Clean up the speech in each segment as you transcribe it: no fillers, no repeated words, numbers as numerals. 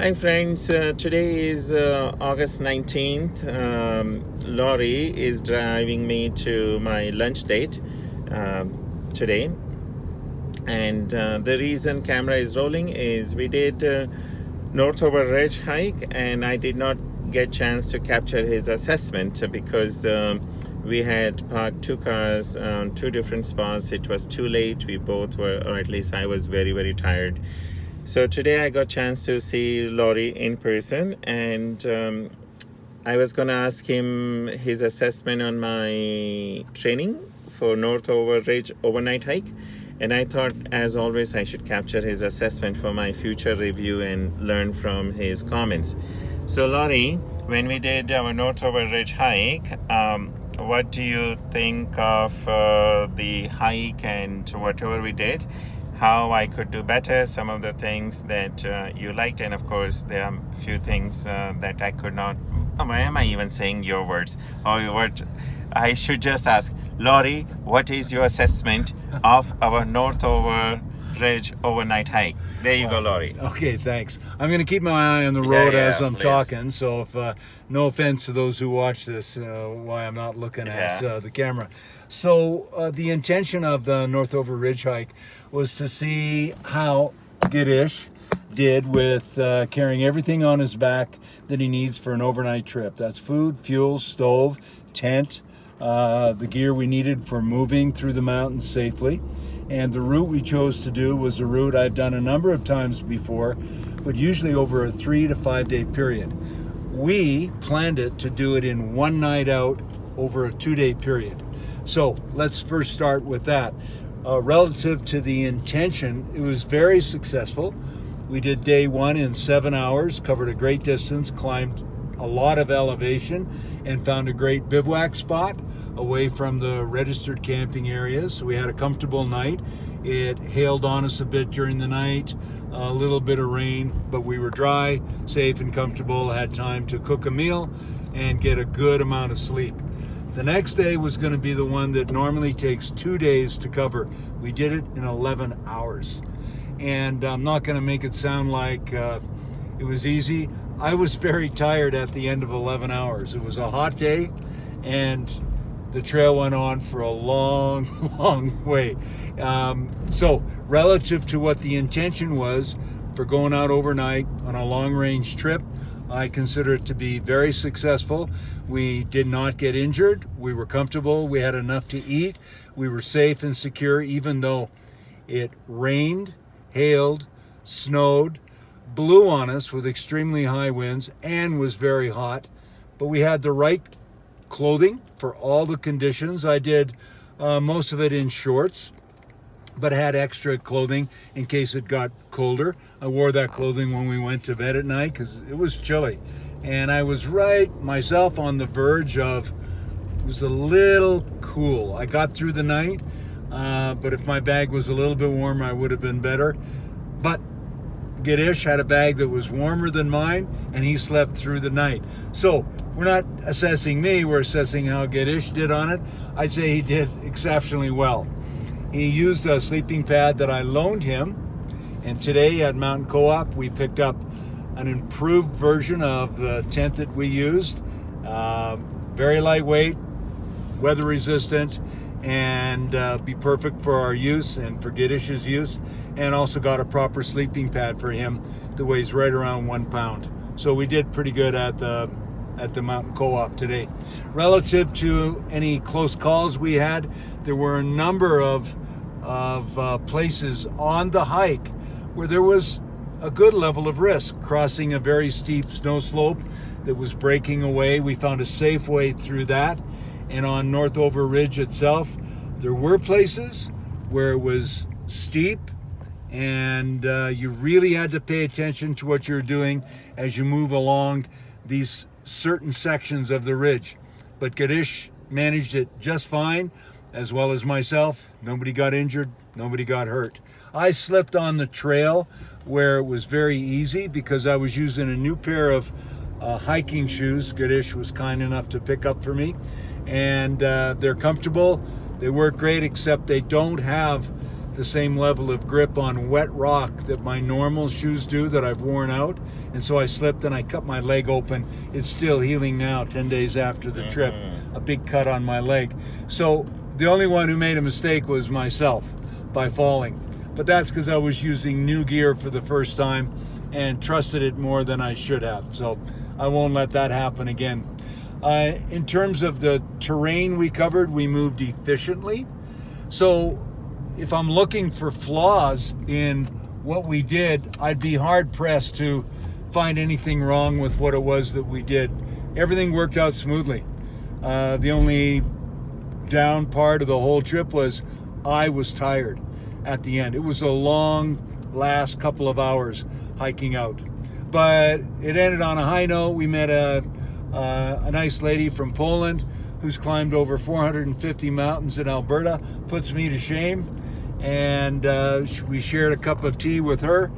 Hi friends, today is August 19th. Laurie is driving me to my lunch date today. And the reason camera is rolling is we did Northover Ridge hike, and I did not get chance to capture his assessment because we had parked two cars on two different spots. It was too late. We both were, or at least I was very tired. So today I got a chance to see Laurie in person, and I was going to ask him his assessment on my training for Northover Ridge overnight hike. And I thought, as always, I should capture his assessment for my future review and learn from his comments. So Laurie, when we did our Northover Ridge hike, what do you think of the hike and whatever we did? How I could do better, some of the things that you liked, and of course there are a few things that I could not. Why am I even saying your words? Or what? I should just ask, Laurie, what is your assessment of our Northover Ridge overnight hike? There you go, Laurie. Okay, thanks. I'm going to keep my eye on the road as I'm please. talking. So, if no offense to those who watch this, why I'm not looking at the camera. So, the intention of the Northover Ridge hike was to see how Giddish did with carrying everything on his back that he needs for an overnight trip. That's food, fuel, stove, tent, the gear we needed for moving through the mountains safely. And the route we chose to do was a route I've done a number of times before, but usually over a 3 to 5 day period. We planned it to do it in one night out over a 2-day period. So let's first start with that. Relative to the intention, it was very successful. We did day one in 7 hours, covered a great distance, climbed a lot of elevation, and found a great bivouac spot away from the registered camping areas. So we had a comfortable night. It hailed on us a bit during the night, a little bit of rain, but we were dry, safe and comfortable, had time to cook a meal and get a good amount of sleep. The next day was going to be the one that normally takes 2 days to cover. We did it in 11 hours. And I'm not going to make it sound like it was easy. I was very tired at the end of 11 hours. It was a hot day, and the trail went on for a long way. So relative to what the intention was for going out overnight on a long-range trip, I consider it to be very successful. We did not get injured. We were comfortable. We had enough to eat. We were safe and secure, even though it rained, hailed, snowed, blew on us with extremely high winds, and was very hot. But we had the right clothing for all the conditions. I did most of it in shorts, but had extra clothing in case it got colder. I wore that clothing when we went to bed at night because it was chilly. And I was right myself on the verge of, it was a little cool. I got through the night, but if my bag was a little bit warmer, I would have been better. But Giddish had a bag that was warmer than mine, and he slept through the night. So we're not assessing me, we're assessing how Giddish did on it. I'd say he did exceptionally well. He used a sleeping pad that I loaned him, and today at Mountain Co-op we picked up an improved version of the tent that we used. Very lightweight, weather resistant, and be perfect for our use and for Giddish's use, and also got a proper sleeping pad for him that weighs right around 1 pound. So we did pretty good at the Mountain Co-op today. Relative to any close calls we had, there were a number of places on the hike where there was a good level of risk. Crossing a very steep snow slope that was breaking away, we found a safe way through that. And on Northover Ridge itself, there were places where it was steep, and you really had to pay attention to what you're doing as you move along these certain sections of the ridge. But Giddish managed it just fine, as well as myself. Nobody got injured, nobody got hurt. I slipped on the trail where it was very easy because I was using a new pair of hiking shoes Giddish was kind enough to pick up for me. And they're comfortable, they work great, except they don't have the same level of grip on wet rock that my normal shoes do that I've worn out. And so I slipped and I cut my leg open. It's still healing now, 10 days after the trip, a big cut on my leg. So the only one who made a mistake was myself by falling. But that's because I was using new gear for the first time and trusted it more than I should have. So I won't let that happen again. In terms of the terrain we covered, we moved efficiently. So if I'm looking for flaws in what we did, I'd be hard pressed to find anything wrong with what it was that we did. Everything worked out smoothly. The only down part of the whole trip was I was tired at the end. It was a long last couple of hours hiking out, but it ended on a high note. We met a nice lady from Poland who's climbed over 450 mountains in Alberta, puts me to shame. And we shared a cup of tea with her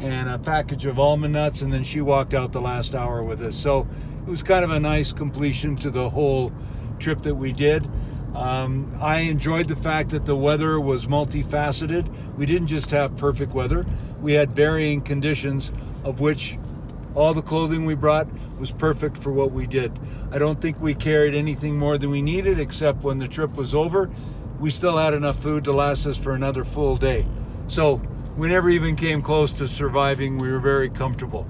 and a package of almond nuts, and then she walked out the last hour with us. So it was kind of a nice completion to the whole trip that we did. I enjoyed the fact that the weather was multifaceted. We didn't just have perfect weather. We had varying conditions, of which all the clothing we brought was perfect for what we did. I don't think we carried anything more than we needed, except when the trip was over, we still had enough food to last us for another full day. So we never even came close to surviving. We were very comfortable.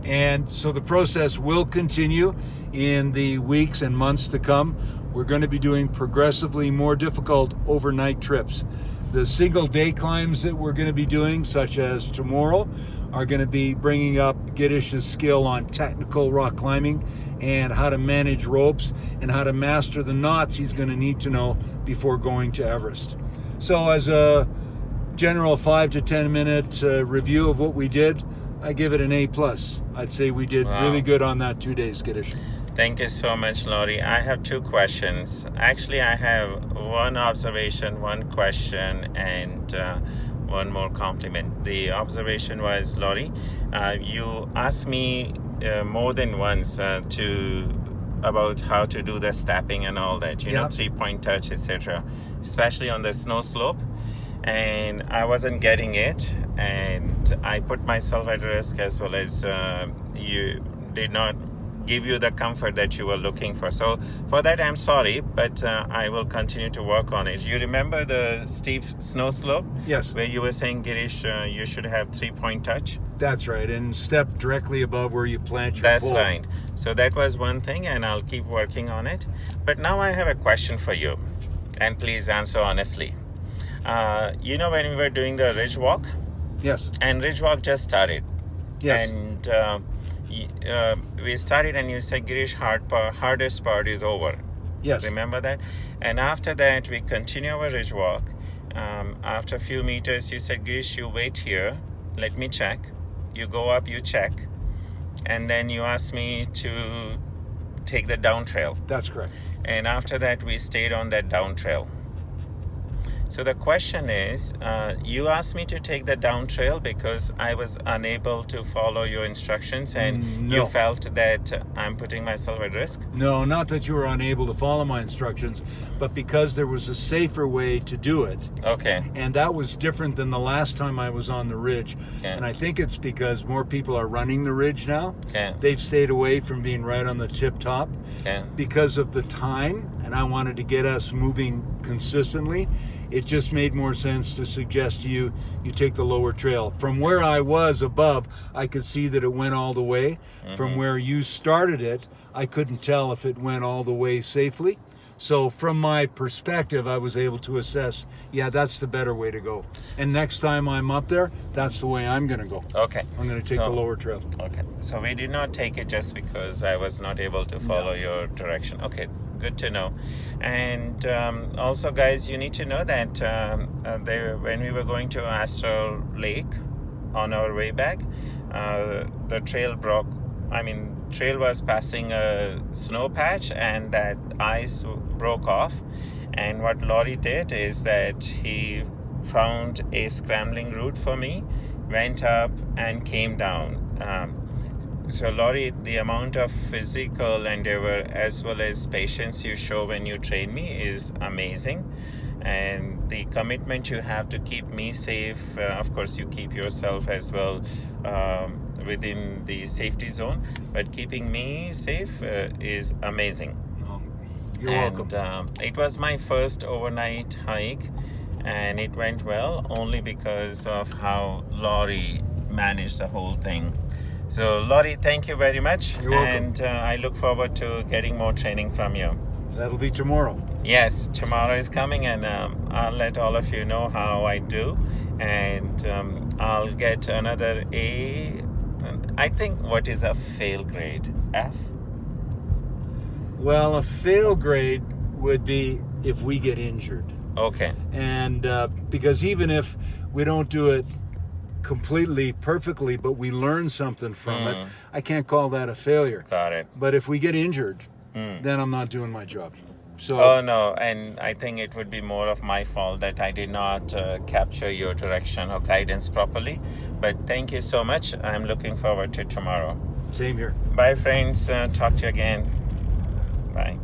And so the process will continue in the weeks and months to come. We're going to be doing progressively more difficult overnight trips. The single day climbs that we're going to be doing, such as tomorrow, are going to be bringing up Giddish's skill on technical rock climbing and how to manage ropes and how to master the knots he's going to need to know before going to Everest. So as a general 5 to 10 minute review of what we did, I give it an A+. I'd say we did really good on that 2 days, Giddish. Thank you so much, Laurie. I have two questions. Actually, I have one observation, one question, and one more compliment. The observation was, Laurie, you asked me more than once about how to do the stepping and all that, you know, 3-point touch, etc., especially on the snow slope. And I wasn't getting it, and I put myself at risk, as well as you did not give you the comfort that you were looking for. So for that, I'm sorry, but I will continue to work on it. You remember the steep snow slope? Yes. Where you were saying, Girish, you should have 3-point touch? That's right, and step directly above where you plant your That's pole. right. So that was one thing, and I'll keep working on it. But now I have a question for you, and please answer honestly. You know, when we were doing the ridge walk? Yes. And ridge walk just started. Yes. And we started, and you said, Girish, hardest part is over. Yes. Remember that? And after that, we continue our ridge walk. After a few meters, you said, Girish, you wait here. Let me check. You go up, you check. And then you asked me to take the down trail. That's correct. And after that, we stayed on that down trail. So the question is, you asked me to take the down trail because I was unable to follow your instructions, and No. you felt that I'm putting myself at risk? No, not that you were unable to follow my instructions, but because there was a safer way to do it. Okay. And that was different than the last time I was on the ridge. Okay. And I think it's because more people are running the ridge now. Okay. They've stayed away from being right on the tip top Okay. because of the time, and I wanted to get us moving consistently. It just made more sense to suggest to you take the lower trail. From where I was above, I could see that it went all the way. From where you started it, I couldn't tell if it went all the way safely. So from my perspective, I was able to assess, yeah, that's the better way to go. And next time I'm up there, that's the way I'm going to go. Okay. I'm going to take the lower trail. Okay. So we did not take it just because I was not able to follow your direction. Okay. Good to know. And also, guys, you need to know that when we were going to Astral Lake on our way back, the trail broke. Trail was passing a snow patch, and that ice broke off. And what Laurie did is that he found a scrambling route for me, went up and came down. So Laurie, the amount of physical endeavor as well as patience you show when you train me is amazing. And the commitment you have to keep me safe. Of course, you keep yourself as well within the safety zone, but keeping me safe is amazing. You're welcome. It was my first overnight hike, and it went well only because of how Laurie managed the whole thing. So Laurie, thank you very much. You're welcome. And I look forward to getting more training from you. That'll be tomorrow. Yes, tomorrow is coming, and I'll let all of you know how I do, and I'll get another A. I think, what is a fail grade? F? Well, a fail grade would be if we get injured. Okay. And because even if we don't do it completely perfectly, but we learn something from it, I can't call that a failure. Got it. But if we get injured, then I'm not doing my job. So, oh no, and I think it would be more of my fault that I did not capture your direction or guidance properly. But thank you so much. I'm looking forward to tomorrow. Same here. Bye friends. Talk to you again. Bye.